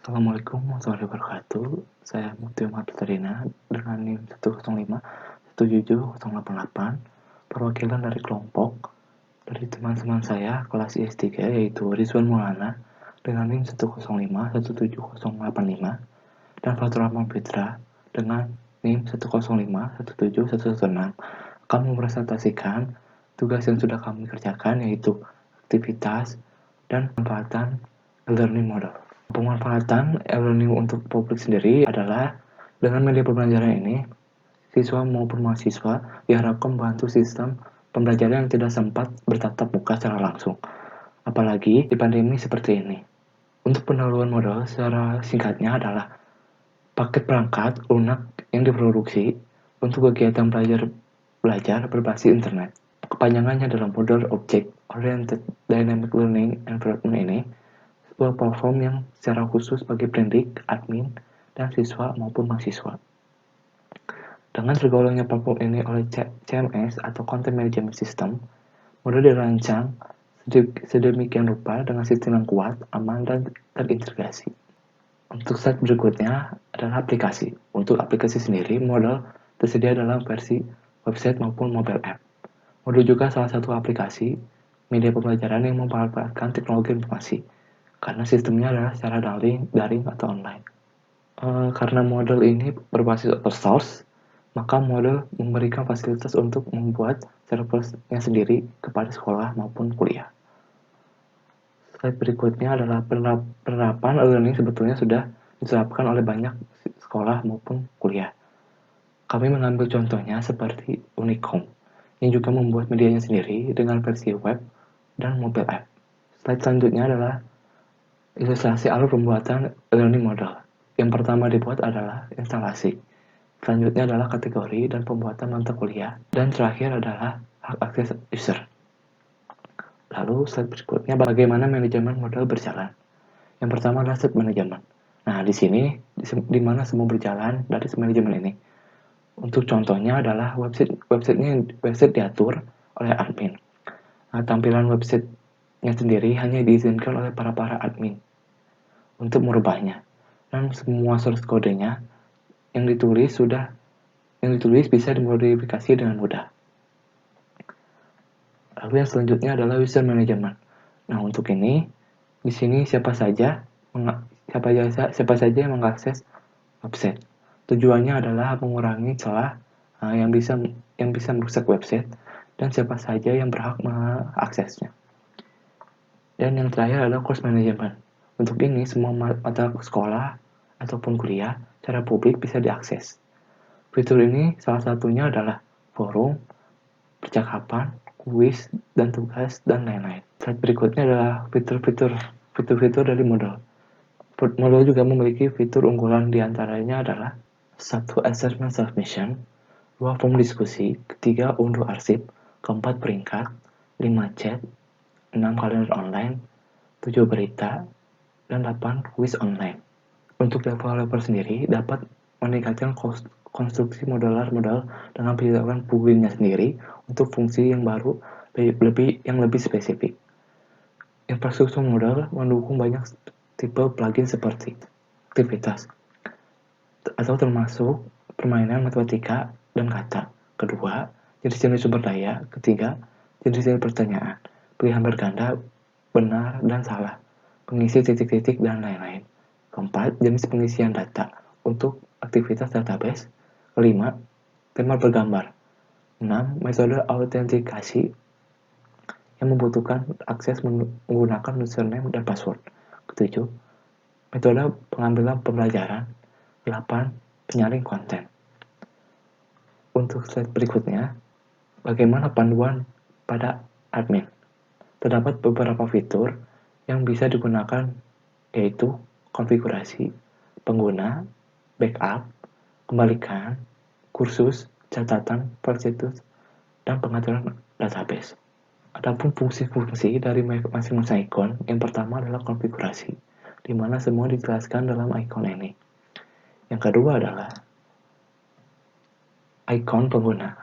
Assalamualaikum warahmatullahi wabarakatuh. Saya Mutia Martarina dengan NIM 105-177-088, perwakilan dari kelompok dari teman-teman saya kelas IS3 yaitu Rizwan Maulana dengan NIM 105-17085 dan Fatur Rahman Fitra dengan NIM 105-17116 akan mempresentasikan tugas yang sudah kami kerjakan yaitu aktivitas dan pemanfaatan e-learning model. Pemanfaatan e-learning untuk publik sendiri adalah dengan media pembelajaran ini, siswa maupun mahasiswa diharapkan membantu sistem pembelajaran yang tidak sempat bertatap muka secara langsung, apalagi di pandemi seperti ini. Untuk pendahuluan modal secara singkatnya adalah paket perangkat lunak yang diproduksi untuk kegiatan belajar berbasis internet. Kepanjangannya dalam Model Object Oriented Dynamic Learning Environment ini sebuah platform yang secara khusus bagi pendidik, admin, dan siswa maupun mahasiswa. Dengan tergolongnya platform ini oleh CMS atau Content Management System, model dirancang sedemikian rupa dengan sistem yang kuat, aman, dan terintegrasi. Untuk slide berikutnya adalah aplikasi. Untuk aplikasi sendiri, model tersedia dalam versi website maupun mobile app. Model juga salah satu aplikasi media pembelajaran yang memanfaatkan teknologi informasi, karena sistemnya adalah secara daring atau online. Karena model ini berbasis open source, maka model memberikan fasilitas untuk membuat servernya sendiri kepada sekolah maupun kuliah. Slide berikutnya adalah penerapan e-learning sebetulnya sudah diterapkan oleh banyak sekolah maupun kuliah. Kami mengambil contohnya seperti Unicom, yang juga membuat medianya sendiri dengan versi web dan mobile app. Slide selanjutnya adalah ilustrasi alur pembuatan learning model. Yang pertama dibuat adalah instalasi. Selanjutnya adalah kategori dan pembuatan mata kuliah. Dan terakhir adalah hak akses user. Lalu slide berikutnya bagaimana manajemen model berjalan. Yang pertama adalah set manajemen. Nah, di sini di mana semua berjalan dari manajemen ini. Untuk contohnya adalah website diatur oleh admin. Nah, tampilan websitenya sendiri hanya diizinkan oleh para admin untuk merubahnya, dan semua source kodenya yang ditulis bisa dimodifikasi dengan mudah. Lalu yang selanjutnya adalah user management. Nah, untuk ini di sini siapa saja yang mengakses website. Tujuannya adalah mengurangi celah yang bisa merusak website dan siapa saja yang berhak mengaksesnya. Dan yang terakhir adalah course management. Untuk ini, semua mata sekolah ataupun kuliah secara publik bisa diakses. Fitur ini salah satunya adalah forum, percakapan, kuis, dan tugas, dan lain-lain. Slide berikutnya adalah fitur-fitur dari model. Model juga memiliki fitur unggulan diantaranya adalah 1. Assessment submission, 2. Form diskusi, 3. Unduh arsip, 4. Peringkat, 5. Chat, 6. Kalender online, 7. Berita, dan 8. Quiz online. Untuk developer sendiri dapat meningkatkan konstruksi model dengan menciptakan pluginnya sendiri untuk fungsi yang baru yang lebih spesifik. Infrastruktur model mendukung banyak tipe plugin seperti aktivitas atau termasuk permainan matematika dan kata. Kedua, jenis-jenis sumber daya. Ketiga, jenis-jenis pertanyaan, pilihan berganda, benar dan salah, pengisi titik-titik, dan lain-lain. Keempat, jenis pengisian data untuk aktivitas database. Kelima, tema bergambar. 6. Metode autentikasi yang membutuhkan akses menggunakan username dan password. Ketujuh, metode pengambilan pembelajaran. 8. Penyaring konten. Untuk slide berikutnya, bagaimana panduan pada admin. Terdapat beberapa fitur yang bisa digunakan, yaitu konfigurasi, pengguna, backup, kembalikan, kursus, catatan, persitus, dan pengaturan database. Adapun fungsi-fungsi dari masing-masing icon, yang pertama adalah konfigurasi, di mana semua dijelaskan dalam icon ini. Yang kedua adalah icon pengguna.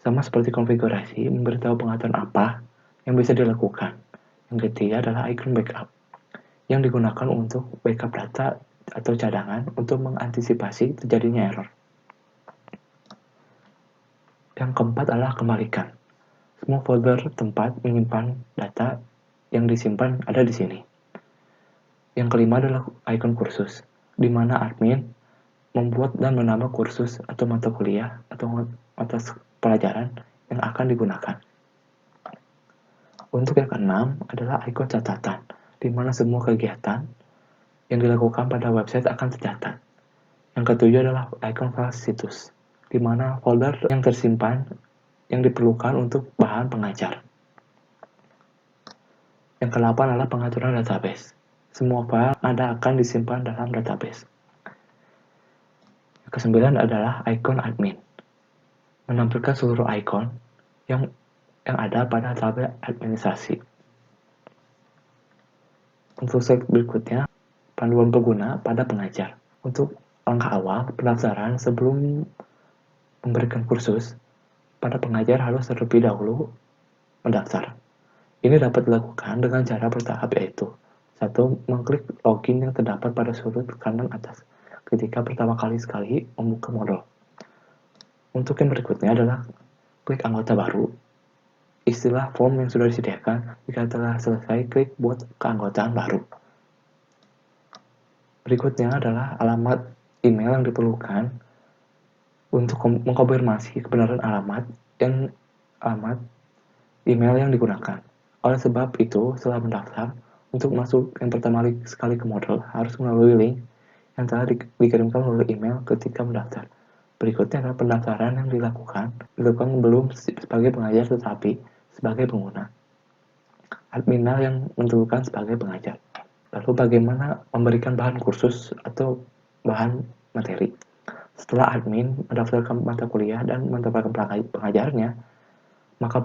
Sama seperti konfigurasi, memberitahu pengaturan apa yang bisa dilakukan. Yang ketiga adalah icon backup. yang digunakan untuk backup data atau cadangan untuk mengantisipasi terjadinya error. Yang keempat adalah kembalikan. Semua folder tempat menyimpan data yang disimpan ada di sini. Yang kelima adalah icon kursus, di mana admin membuat dan menambah kursus atau mata kuliah atau mata pelajaran yang akan digunakan. Untuk yang keenam adalah icon catatan, di mana semua kegiatan yang dilakukan pada website akan tercatat. Yang ketujuh adalah icon file situs, di mana folder yang tersimpan yang diperlukan untuk bahan pengajar. Yang kedelapan adalah pengaturan database. Semua file Anda akan disimpan dalam database. Yang kesembilan adalah icon admin, menampilkan seluruh icon yang ada pada tabel administrasi. Untuk slide berikutnya, panduan pengguna pada pengajar. Untuk langkah awal pendaftaran sebelum memberikan kursus, pada pengajar harus terlebih dahulu mendaftar. Ini dapat dilakukan dengan cara bertahap, yaitu 1. Mengklik login yang terdapat pada sudut kanan atas ketika pertama sekali membuka modul. Untuk yang berikutnya adalah klik anggota baru. Istilah form yang sudah disediakan. Jika telah selesai, klik buat keanggotaan baru. Berikutnya adalah alamat email yang diperlukan untuk mengkonfirmasi kebenaran alamat email yang digunakan. Oleh sebab itu, setelah mendaftar, untuk masuk yang pertama sekali ke modul, harus melalui link yang telah dikirimkan melalui email ketika mendaftar. Berikutnya adalah pendaftaran yang dilakukan belum sebagai pengajar tetapi sebagai pengguna. Adminal yang menentukan sebagai pengajar. Lalu bagaimana memberikan bahan kursus atau bahan materi? Setelah admin mendaftarkan mata kuliah dan mendaftarkan pengajarnya, maka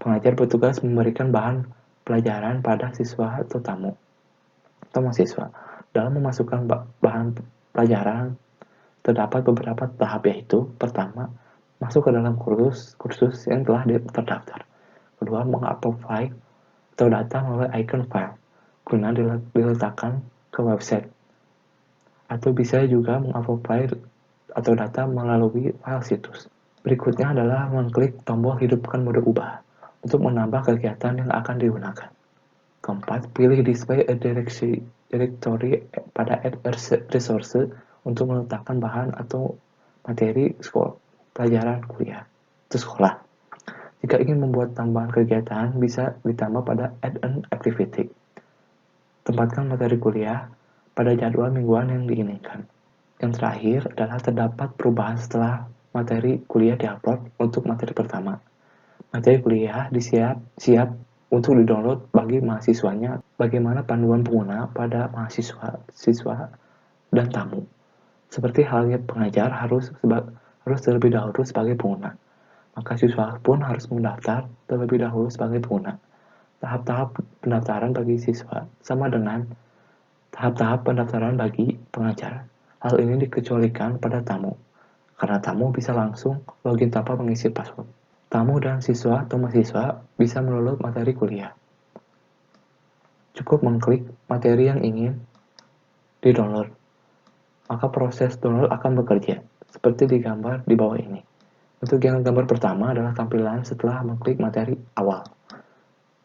pengajar bertugas memberikan bahan pelajaran pada siswa atau tamu atau mahasiswa. Dalam memasukkan bahan pelajaran, terdapat beberapa tahap, yaitu pertama, masuk ke dalam kursus yang telah terdaftar. Kedua, mengupload file atau data melalui icon file guna diletakkan ke website. Atau bisa juga mengupload file atau data melalui file situs. Berikutnya adalah mengklik tombol hidupkan mode ubah untuk menambah kegiatan yang akan digunakan. Keempat, pilih display a directory pada add resource untuk meletakkan bahan atau materi pelajaran kuliah atau sekolah. Jika ingin membuat tambahan kegiatan, bisa ditambah pada add an activity. Tempatkan materi kuliah pada jadwal mingguan yang diinginkan. Yang terakhir adalah terdapat perubahan setelah materi kuliah diupload. Untuk materi pertama, materi kuliah siap untuk didownload bagi mahasiswanya. Bagaimana panduan pengguna pada mahasiswa, siswa, dan tamu. Seperti halnya pengajar harus terlebih dahulu sebagai pengguna, maka siswa pun harus mendaftar terlebih dahulu sebagai pengguna. Tahap-tahap pendaftaran bagi siswa sama dengan tahap-tahap pendaftaran bagi pengajar. Hal ini dikecualikan pada tamu, karena tamu bisa langsung login tanpa mengisi password. Tamu dan siswa atau mahasiswa bisa mendownload materi kuliah. Cukup mengklik materi yang ingin di-download, maka proses download akan bekerja, seperti digambar di bawah ini. Untuk yang gambar pertama adalah tampilan setelah mengklik materi awal.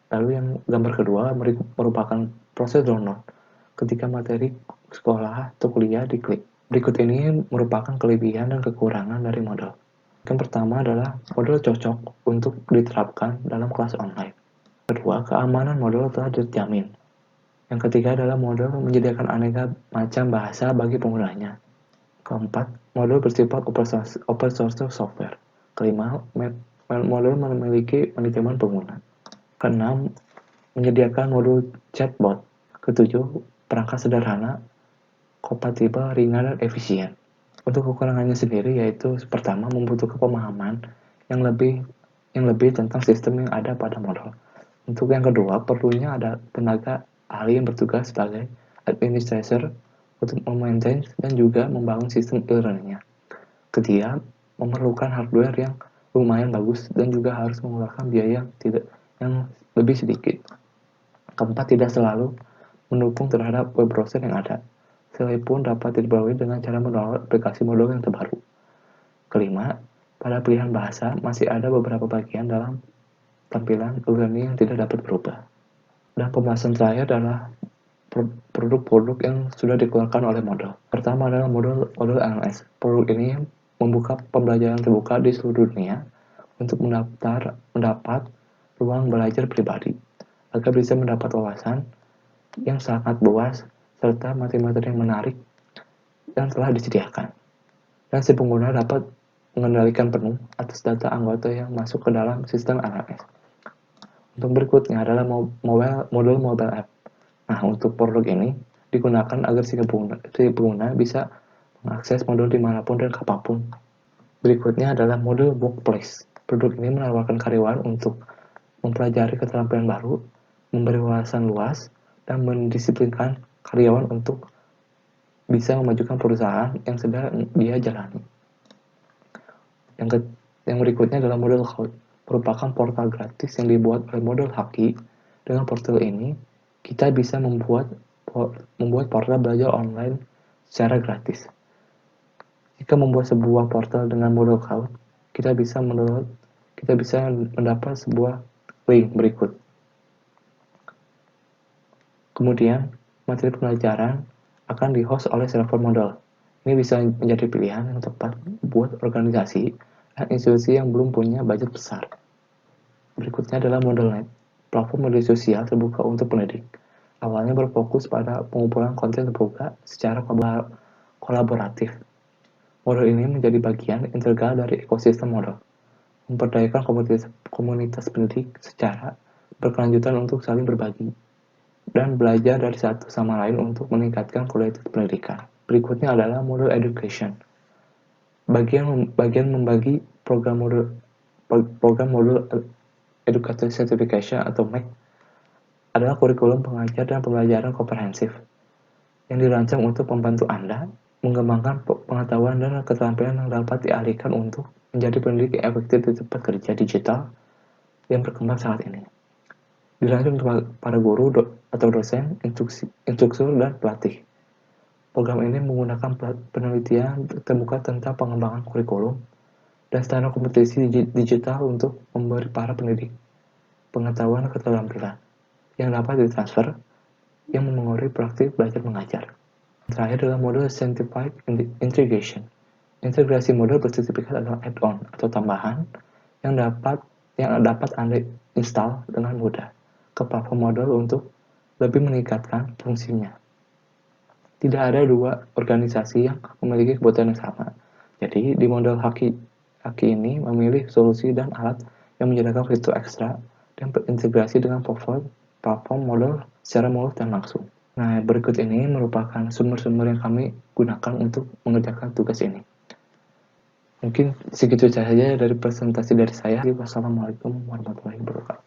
Lalu yang gambar kedua merupakan proses download ketika materi sekolah atau kuliah diklik. Berikut ini merupakan kelebihan dan kekurangan dari modul. Yang pertama adalah modul cocok untuk diterapkan dalam kelas online. Kedua, keamanan modul telah dijamin. Yang ketiga adalah modul menyediakan aneka macam bahasa bagi penggunanya. Keempat, modul bersifat open source software. Kelima, modul memiliki manajemen pengguna. Keenam, menyediakan modul chatbot. Ketujuh, perangkat sederhana, kompatibel, ringan, dan efisien. Untuk kekurangannya sendiri yaitu pertama, membutuhkan pemahaman yang lebih tentang sistem yang ada pada modul. Untuk yang kedua, perlunya ada tenaga ahli yang bertugas sebagai administrator untuk memaintain dan juga membangun sistem e-learningnya. Ketiga, memerlukan hardware yang lumayan bagus dan juga harus mengeluarkan biaya yang lebih sedikit. Keempat, tidak selalu mendukung terhadap web browser yang ada. Selain pun dapat diperbarui dengan cara mendownload aplikasi modul yang terbaru. Kelima, pada pilihan bahasa masih ada beberapa bagian dalam tampilan e-learning yang tidak dapat berubah. Dan pembahasan terakhir adalah produk-produk yang sudah dikeluarkan oleh Moodle. Pertama adalah Moodle LMS. Produk ini membuka pembelajaran terbuka di seluruh dunia untuk mendapat ruang belajar pribadi, agar bisa mendapat wawasan yang sangat luas serta materi-materi yang menarik yang telah disediakan. Dan si pengguna dapat mengendalikan penuh atas data anggota yang masuk ke dalam sistem LMS. Untuk berikutnya adalah modul mobile app. Nah, untuk produk ini digunakan agar si pengguna bisa mengakses modul dimanapun dan kapanpun. Berikutnya adalah modul workplace. Produk ini menawarkan karyawan untuk mempelajari keterampilan baru, memberi wawasan luas, dan mendisiplinkan karyawan untuk bisa memajukan perusahaan yang sedang dia jalani. Yang berikutnya adalah model Cloud, merupakan portal gratis yang dibuat oleh Model Haki. Dengan portal ini, kita bisa membuat portal belajar online secara gratis. Jika membuat sebuah portal dengan model cloud, kita bisa mendapat sebuah link berikut. Kemudian, materi pembelajaran akan di-host oleh server Moodle. Ini bisa menjadi pilihan yang tepat buat organisasi dan institusi yang belum punya budget besar. Berikutnya adalah MoodleNet, platform media sosial terbuka untuk pendidik. Awalnya berfokus pada pengumpulan konten terbuka secara kolaboratif. Model ini menjadi bagian integral dari ekosistem Moodle, memperdayakan komunitas pendidik secara berkelanjutan untuk saling berbagi dan belajar dari satu sama lain untuk meningkatkan kualitas pendidikan. Berikutnya adalah Moodle Education. Bagian membagi program Module Educator Certification atau MEC adalah kurikulum pengajar dan pembelajaran komprehensif yang dirancang untuk membantu Anda mengembangkan pengetahuan dan keterampilan yang dapat dialihkan untuk menjadi pendidik yang efektif di tempat kerja digital yang berkembang saat ini. Dirancang untuk para guru atau dosen, instruktur, dan pelatih. Program ini menggunakan penelitian terbuka tentang pengembangan kurikulum dan standar kompetisi digital untuk memberi para pendidik pengetahuan dan keterampilan yang dapat ditransfer yang memengaruhi praktik belajar mengajar. Terakhir adalah modul Scientific Integration. Integrasi modul bersertifikat adalah add-on atau tambahan yang dapat Anda install dengan mudah ke platform modul untuk lebih meningkatkan fungsinya. Tidak ada dua organisasi yang memiliki kebutuhan yang sama. Jadi, di model Haki ini memilih solusi dan alat yang menyediakan fitur ekstra dan berintegrasi dengan platform model secara mulus dan langsung. Nah, berikut ini merupakan sumber-sumber yang kami gunakan untuk mengerjakan tugas ini. Mungkin segitu saja dari presentasi dari saya. Wassalamualaikum warahmatullahi wabarakatuh.